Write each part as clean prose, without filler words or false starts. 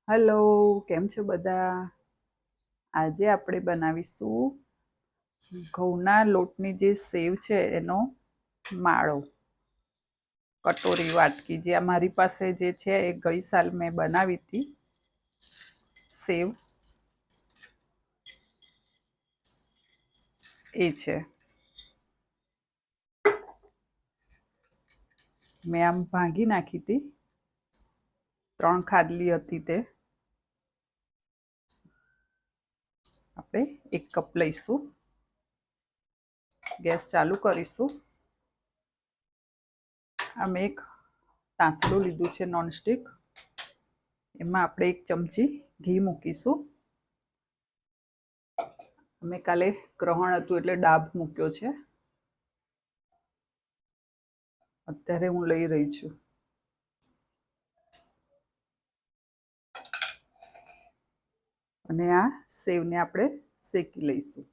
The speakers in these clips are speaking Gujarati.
હેલો, કેમ છો બધા? આજે આપણે બનાવીશું ઘઉંના લોટની જે સેવ છે એનો માળો, કટોરી વાટકી. જે મારી પાસે જે છે એ ગઈ સાલ મેં બનાવી હતી સેવ, એ છે. મેં આમ ભાંગી નાખી હતી, 3 ખાડલી હતી તે. આપણે 1 કપ લઈશું, ગેસ ચાલુ કરીશું. આ મેં એક તાંસળું લીધું છે નોનસ્ટિક, એમાં આપણે 1 ચમચી ઘી મૂકીશું. અમે કાલે ગ્રહણ હતું એટલે ડાબ મૂક્યો છે, અત્યારે હું લઈ રહી છું. અને આ સેવને આપણે શેકી લઈશું.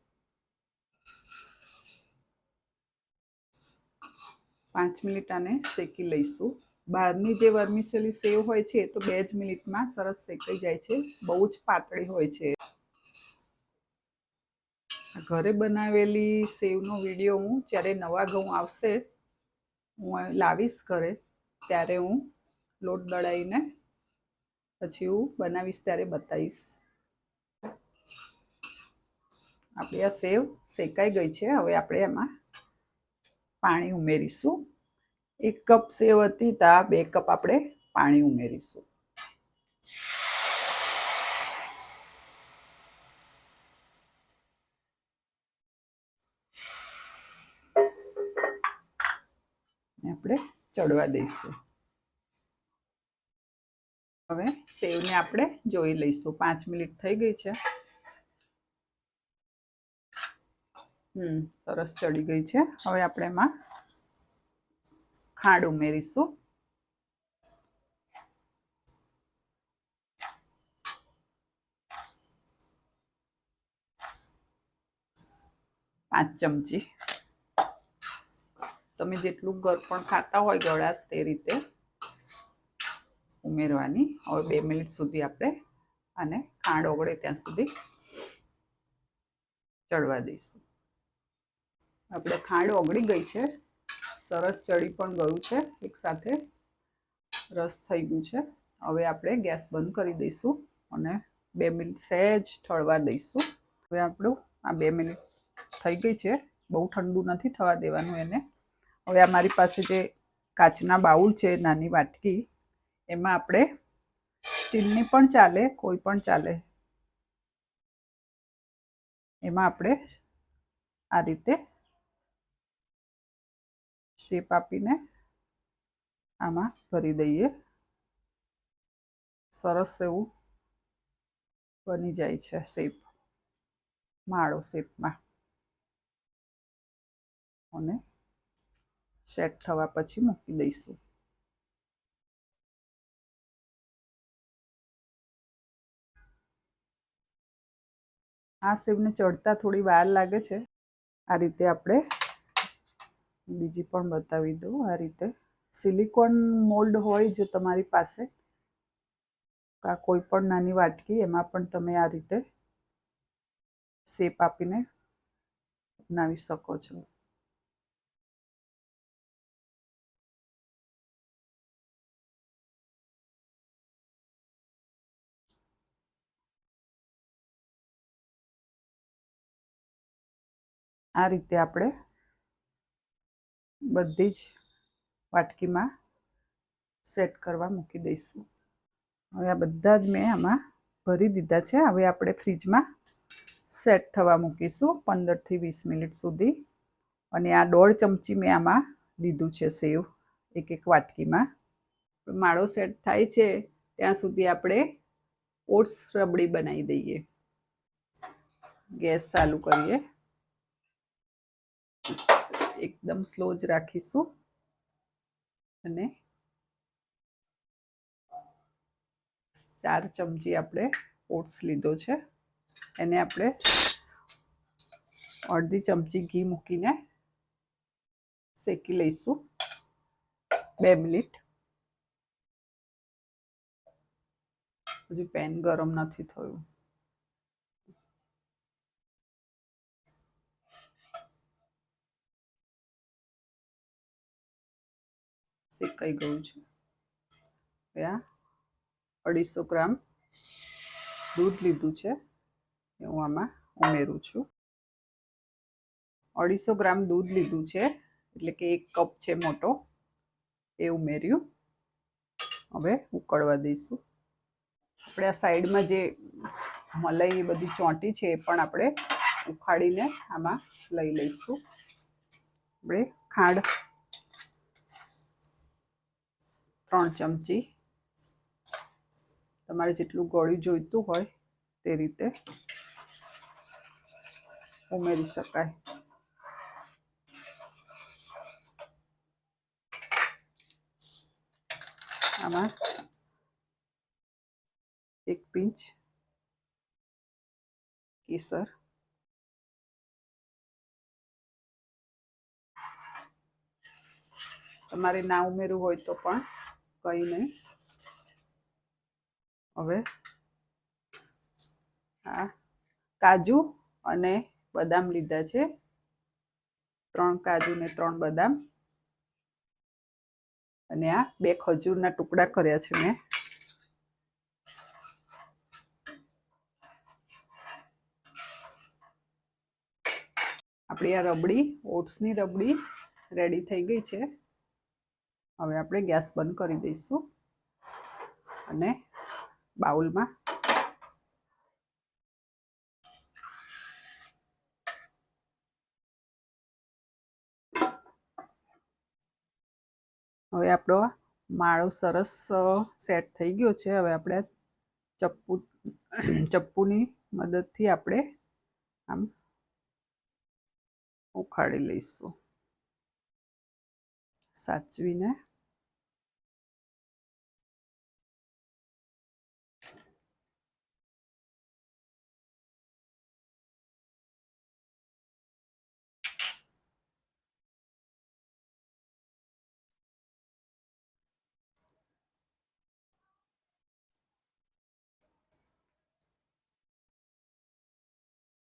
5 મિનિટ આને શેકી લઈશું. બહારની જે વર્મિસેલી સેવ હોય છે તો 2 જ મિનિટમાં સરસ શેકાઈ જાય છે, બહુ જ પાતળી હોય છે. ઘરે બનાવેલી સેવનો વિડીયો હું જ્યારે નવા ઘઉં આવશે, હું લાવીશ ઘરે, ત્યારે હું લોટ દળાવીને પછી હું બનાવીશ ત્યારે બતાવીશ. આપણી આ સેવ શેકાઈ ગઈ છે. હવે આપણે એમાં પાણી ઉમેરીશું. 1 કપ સેવ હતી તો 2 કપ આપણે પાણી ઉમેરીશું. આપણે ચડવા દઈશું. હવે સેવને આપણે જોઈ લઈશું. 5 મિનિટ થઈ ગઈ છે. સરસ ચડી ગઈ છે. હવે આપણે એમાં ખાંડ ઉમેરીશું. પાંચ ચમચી. તમે જેટલું ગળપણ ખાતા હોય ગળાશ તે રીતે ઉમેરવાની. હવે 2 મિનિટ સુધી આપણે આને ખાંડ ઓગળે ત્યાં સુધી ચડવા દઈશું. આપણે ખાંડ ઓગળી ગઈ છે, સરસ ચડી પણ ગયું છે, એક સાથે રસ થઈ ગયું છે. હવે આપણે ગેસ બંધ કરી દઈશું અને 2 મિનિટ સહેજ ઠળવા દઈશું. હવે આપણું આ 2 મિનિટ થઈ ગઈ છે. બહુ ઠંડુ નથી થવા દેવાનું એને. હવે આ મારી પાસે જે કાચના બાઉલ છે, નાની વાટકી, એમાં આપણે, સ્ટીલની પણ ચાલે, કોઈ પણ ચાલે, એમાં આપણે આ રીતે શેપ આપીને આમાં ભરી દઈએ. સરસ એવું બની જાય છે શેપ, માળો શેપમાં. અને સેટ થવા પછી મૂકી દઈશું. આ સેવને ચડતા થોડી વાર લાગે છે. આ રીતે આપણે બીજી પણ બતાવી દઉં. આ રીતે સિલિકોન મોલ્ડ હોય જો તમારી પાસે, આ કોઈ પણ નાની વાટકી, એમાં પણ તમે આ રીતે શેપ આપીને બનાવી શકો છો. આ રીતે આપણે બધી જ વાટકીમાં સેટ કરવા મૂકી દઈશું. હવે આ બધા જ મેં આમાં ભરી દીધા છે. હવે આપણે ફ્રીજમાં સેટ થવા મૂકીશું 15 થી 20 મિનિટ સુધી. અને આ 1.5 ચમચી મેં આમાં લીધું છે સેવ, એક વાટકીમાં. માળો સેટ થાય છે ત્યાં સુધી આપણે ઓટ્સ રબડી બનાવી દઈએ. ગેસ ચાલુ કરીએ, એકદમ સ્લો જ રાખીશું. અને 4 ચમચી આપણે ઓટ્સ લીધો છે, એને આપણે અડધી ચમચી ઘી મૂકીને શેકી લઈશું 2 મિનિટ. હજુ પેન ગરમ નથી થયું. શેકાઈ ગયું છે. હવે આ 250 ગ્રામ દૂધ લીધું છે એ હું આમાં ઉમેરું છું. 250 ગ્રામ દૂધ લીધું છે એટલે કે 1 કપ છે મોટો, એ ઉમેર્યું. હવે ઉકળવા દઈશું. આપણે આ સાઈડમાં જે મલાઈ એ બધી ચોંટી છે એ પણ આપણે ઉખાડીને આમાં લઈ લઈશું. આપણે ખાંડ 3 ચમચી, તમારે જેટલું ગળ્યું જોઈતું હોય તે રીતે ઉમેરી શકાય. આમાં 1 પિંચ કેસર, તમારે ના ઉમેરવું હોય તો પણ કંઈ નહીં. હવે આ કાજુ અને બદામ લીધા છે, 3 કાજુ ને 3 બદામ, અને આ 2 ખજૂરના ટુકડા કર્યા છે મેં. આપણી આ રબડી, ઓટ્સની રબડી રેડી થઈ ગઈ છે. હવે આપણે ગેસ બંધ કરી દઈશું અને બાઉલમાં હવે આપણો માળો સરસ સેટ થઈ ગયો છે. હવે આપણે ચપ્પુની મદદથી આપણે આમ ઉખાડી લઈશું સાચવીને.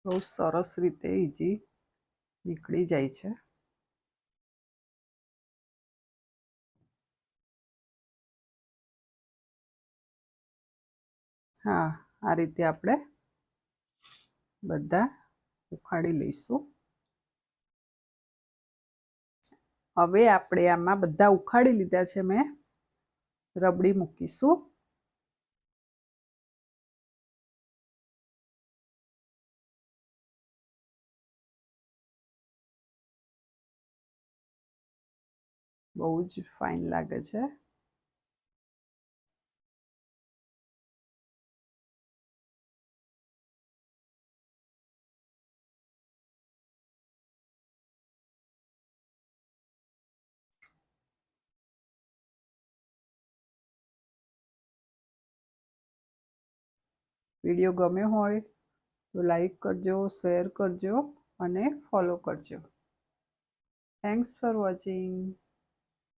બહુ સરસ રીતે ઈજી નીકળી જાય છે. હા, આ રીતે આપણે બધા ઉખાડી લઈશું. હવે આપણે આમાં બધા ઉખાડી લીધા છે મેં, રબડી મૂકીશું. બહુ જ ફાઇન લાગે છે. વિડીયો ગમ્યો હોય તો લાઈક કરજો, શેર કરજો અને ફોલો કરજો. Thanks for watching.